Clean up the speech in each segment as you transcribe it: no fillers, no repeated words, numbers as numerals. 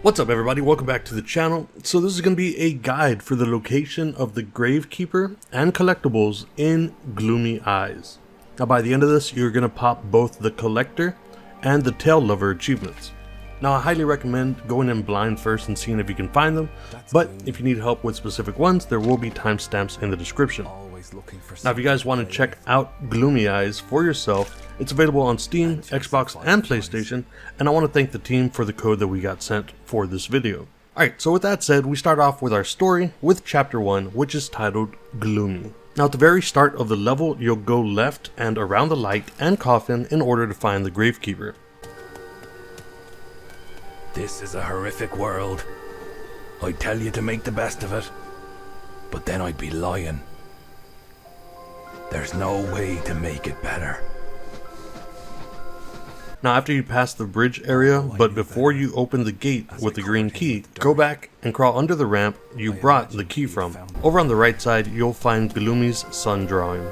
What's up everybody, welcome back to the channel. So this is going to be a guide for the location of the Gravekeeper and collectibles in Gloomy Eyes. Now by the end of this, you're going to pop both the Collector and the Tail Lover achievements. Now I highly recommend going in blind first and seeing if you can find them, but if you need help with specific ones, there will be timestamps in the description. Now if you guys want to check out Gloomy Eyes for yourself, it's available on Steam, Xbox, and PlayStation, and I want to thank the team for the code that we got sent for this video. Alright, so with that said, we start off with our story with Chapter 1, which is titled Gloomy. Now at the very start of the level, you'll go left and around the light and coffin in order to find the Gravekeeper. This is a horrific world. I'd tell you to make the best of it, but then I'd be lying. There's no way to make it better. Now after you pass the bridge area, but before you open the gate with the green key, go back and crawl under the ramp you brought the key from. Over on the right side, you'll find Gloomy's sun drawing.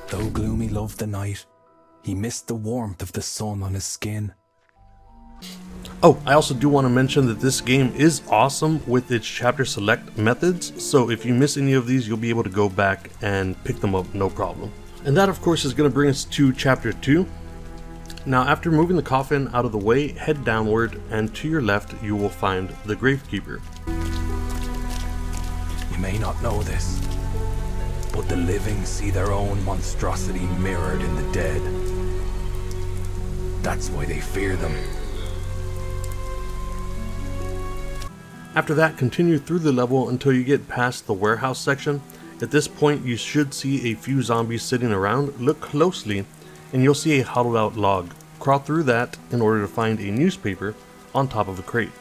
Though Gloomy loved the night, he missed the warmth of the sun on his skin. Oh, I also do want to mention that this game is awesome with its chapter select methods, so if you miss any of these, you'll be able to go back and pick them up no problem. And that of course is going to bring us to Chapter 2. Now after moving the coffin out of the way, head downward and to your left you will find the Gravekeeper. You may not know this, but the living see their own monstrosity mirrored in the dead. That's why they fear them. After that, continue through the level until you get past the warehouse section. At this point, you should see a few zombies sitting around. Look closely and you'll see a hollowed out log. Crawl through that in order to find a newspaper on top of a crate.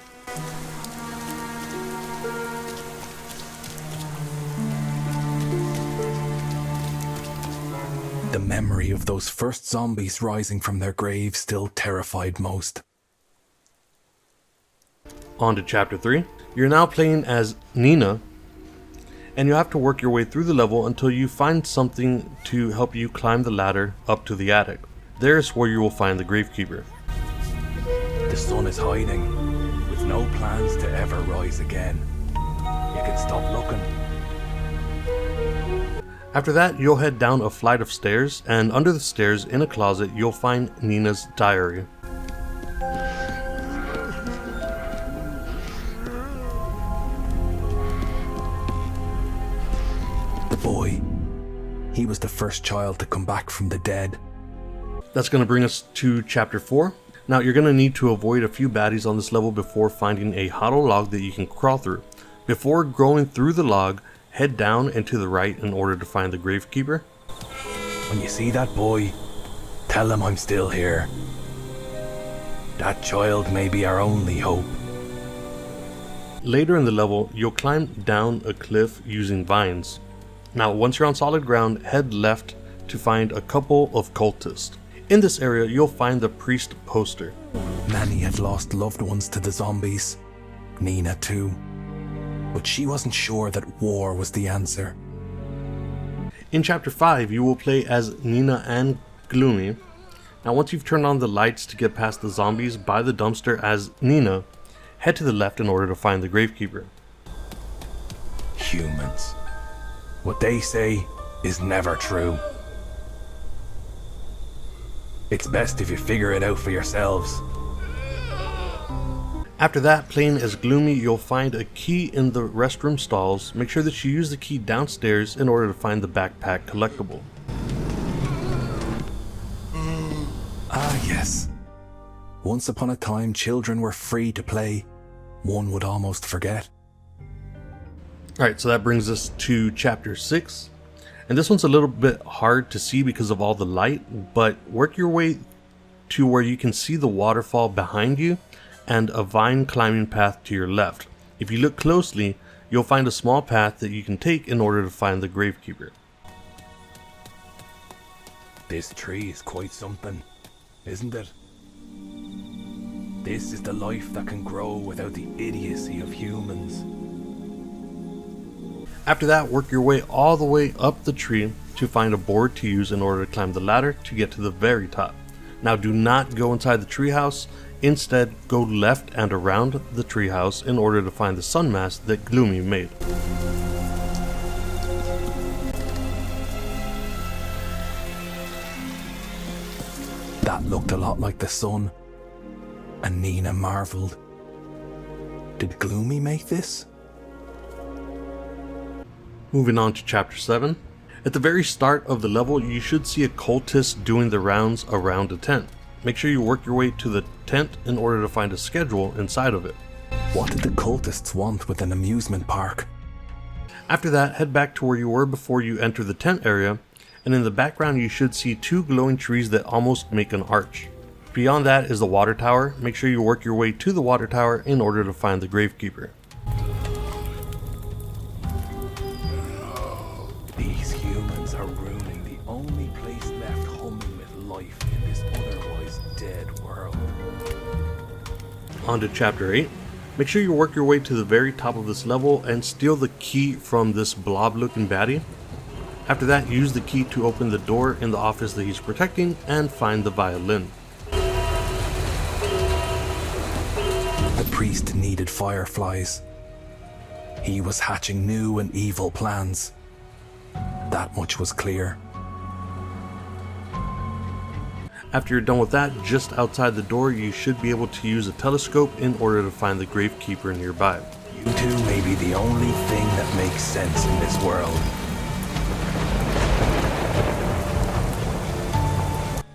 The memory of those first zombies rising from their graves still terrified most. On to Chapter 3. You're now playing as Nina, and you have to work your way through the level until you find something to help you climb the ladder up to the attic. There's where you will find the Gravekeeper. The sun is hiding, with no plans to ever rise again. You can stop looking. After that, you'll head down a flight of stairs, and under the stairs in a closet, you'll find Nina's diary. Boy, he was the first child to come back from the dead. That's going to bring us to Chapter 4. Now you're going to need to avoid a few baddies on this level before finding a hollow log that you can crawl through. Before going through the log, head down and to the right in order to find the Gravekeeper. When you see that boy, tell him I'm still here. That child may be our only hope. Later in the level, you'll climb down a cliff using vines. Now once you're on solid ground, head left to find a couple of cultists. In this area, you'll find the priest poster. Many had lost loved ones to the zombies. Nina too. But she wasn't sure that war was the answer. In Chapter 5, you will play as Nina and Gloomy. Now once you've turned on the lights to get past the zombies by the dumpster as Nina, head to the left in order to find the Gravekeeper. Humans. What they say is never true. It's best if you figure it out for yourselves. After that, playing as Gloomy, you'll find a key in the restroom stalls. Make sure that you use the key downstairs in order to find the backpack collectible. Ah yes. Once upon a time, children were free to play. One would almost forget. Alright, so that brings us to Chapter 6. And this one's a little bit hard to see because of all the light, but work your way to where you can see the waterfall behind you and a vine climbing path to your left. If you look closely, you'll find a small path that you can take in order to find the Gravekeeper. This tree is quite something, isn't it? This is the life that can grow without the idiocy of humans. After that, work your way all the way up the tree to find a board to use in order to climb the ladder to get to the very top. Now do not go inside the treehouse, instead go left and around the treehouse in order to find the sun mask that Gloomy made. That looked a lot like the sun, and Nina marveled. Did Gloomy make this? Moving on to chapter 7. At the very start of the level, you should see a cultist doing the rounds around a tent. Make sure you work your way to the tent in order to find a schedule inside of it. What did the cultists want with an amusement park? After that, head back to where you were before you enter the tent area, and in the background you should see 2 glowing trees that almost make an arch. Beyond that is the water tower. Make sure you work your way to the water tower in order to find the Gravekeeper. These humans are ruining the only place left humming with life in this otherwise dead world. On to chapter 8. Make sure you work your way to the very top of this level and steal the key from this blob looking baddie. After that, use the key to open the door in the office that he's protecting and find the violin. The priest needed fireflies. He was hatching new and evil plans. That much was clear. After you're done with that, just outside the door you should be able to use a telescope in order to find the Gravekeeper nearby. You two may be the only thing that makes sense in this world.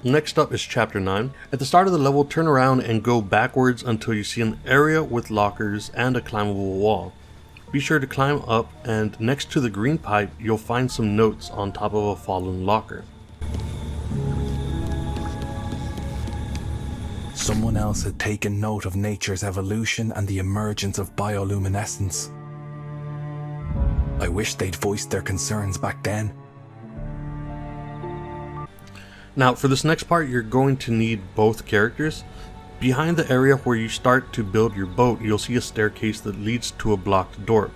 Next up is chapter 9. At the start of the level, turn around and go backwards until you see an area with lockers and a climbable wall. Be sure to climb up, and next to the green pipe you'll find some notes on top of a fallen locker. Someone else had taken note of nature's evolution and the emergence of bioluminescence. I wish they'd voiced their concerns back then. Now for this next part you're going to need both characters. Behind the area where you start to build your boat, you'll see a staircase that leads to a blocked door.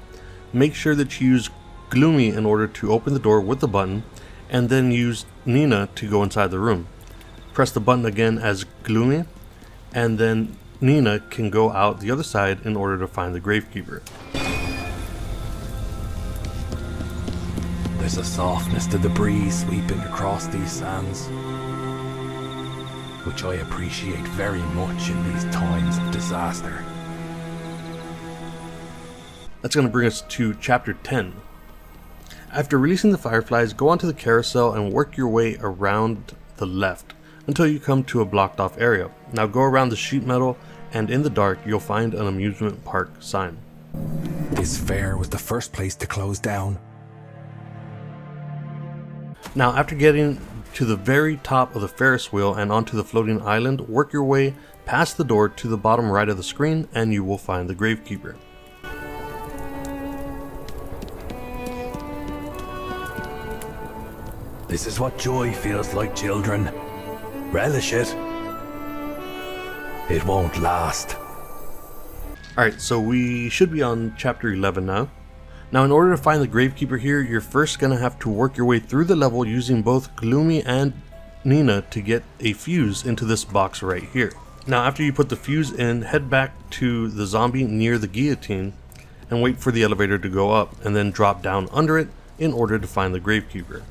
Make sure that you use Gloomy in order to open the door with the button, and then use Nina to go inside the room. Press the button again as Gloomy, and then Nina can go out the other side in order to find the Gravekeeper. There's a softness to the breeze sweeping across these sands, which I appreciate very much in these times of disaster. That's going to bring us to chapter 10. After releasing the fireflies, go onto the carousel and work your way around the left until you come to a blocked off area. Now go around the sheet metal, and in the dark you'll find an amusement park sign. This fair was the first place to close down. Now after getting to the very top of the Ferris wheel and onto the floating island, work your way past the door to the bottom right of the screen and you will find the Gravekeeper. This is what joy feels like, children. Relish it. It won't last. Alright, so we should be on chapter 11 now. Now in order to find the Gravekeeper here, you're first going to have to work your way through the level using both Gloomy and Nina to get a fuse into this box right here. Now after you put the fuse in, head back to the zombie near the guillotine and wait for the elevator to go up, and then drop down under it in order to find the Gravekeeper.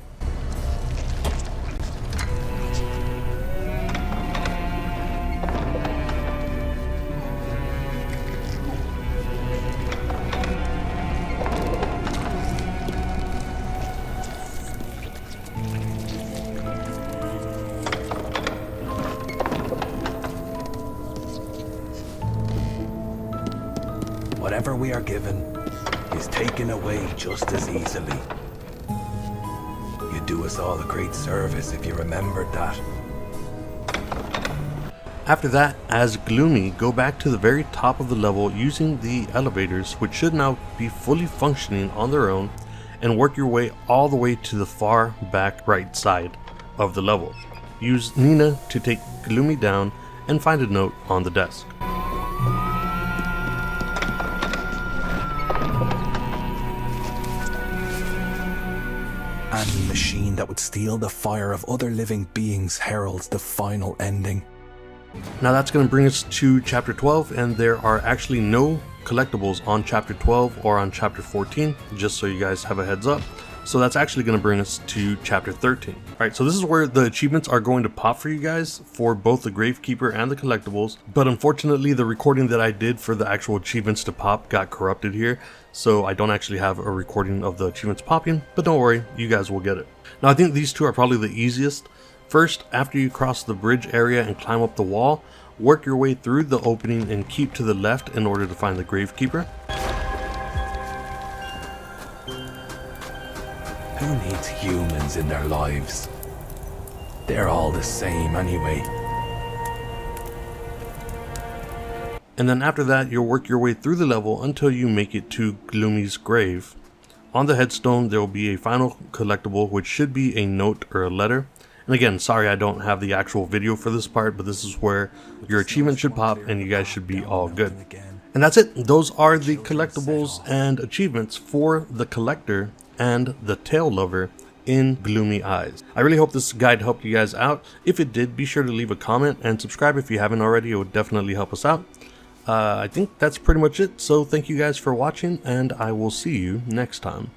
Whatever we are given is taken away just as easily. You'd do us all a great service if you remembered that. After that, as Gloomy, go back to the very top of the level using the elevators, which should now be fully functioning on their own, and work your way all the way to the far back right side of the level. Use Nina to take Gloomy down and find a note on the desk. And machine that would steal the fire of other living beings heralds the final ending. Now that's going to bring us to chapter 12, and there are actually no collectibles on chapter 12 or on chapter 14, just so you guys have a heads up. So that's actually going to bring us to chapter 13. Alright, so this is where the achievements are going to pop for you guys for both the Gravekeeper and the collectibles. But unfortunately, the recording that I did for the actual achievements to pop got corrupted here. So I don't actually have a recording of the achievements popping, but don't worry, you guys will get it. Now I think these two are probably the easiest. First, after you cross the bridge area and climb up the wall, work your way through the opening and keep to the left in order to find the Gravekeeper. Who needs humans in their lives? They're all the same anyway. And then after that, you'll work your way through the level until you make it to Gloomy's grave. On the headstone, there will be a final collectible, which should be a note or a letter. And again, sorry I don't have the actual video for this part, but this is where your achievement should pop and you guys should be all good. And that's it. Those are the collectibles and achievements for the collector and the tail lover in Gloomy Eyes. I really hope this guide helped you guys out. If it did, be sure to leave a comment and subscribe if you haven't already. It would definitely help us out. I think that's pretty much it. So thank you guys for watching, and I will see you next time.